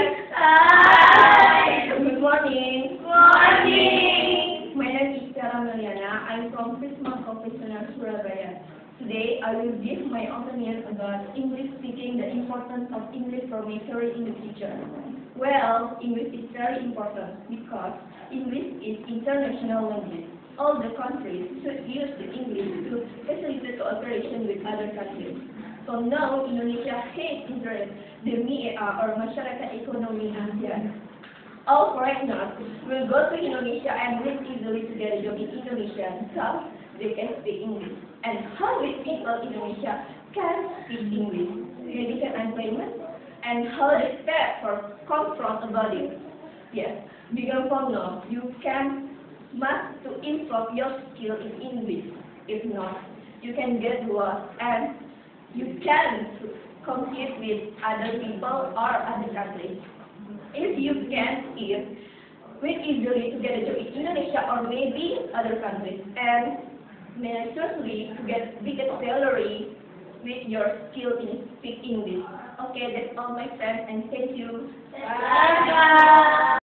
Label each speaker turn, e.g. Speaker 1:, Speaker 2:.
Speaker 1: Hi!
Speaker 2: Good morning.
Speaker 1: Morning!
Speaker 2: My name is Sarah Meliana. I'm from Prisma Professional Surabaya. Today, I will give my opinion about English speaking, the importance of English for mastery in the future. Well, English is very important because English is international language. All the countries should use the English to facilitate cooperation with other countries. So now, Indonesia has interest the MIA or Masyarakat Ekonomi ASEAN. All foreigners will go to Indonesia and live easily to get a job in Indonesia because they can speak English. And how will people in Indonesia can speak English? Medical employment and how the step for confront about it. Yes, because from now you must to improve your skill in English. If not, you can get lost and you can compete with other people or other countries. If you can wait easily to get a job in Indonesia or maybe other countries, and especially to get bigger salary with your skill in speak English. Okay, that's all my friends, and thank you.
Speaker 1: Bye-bye!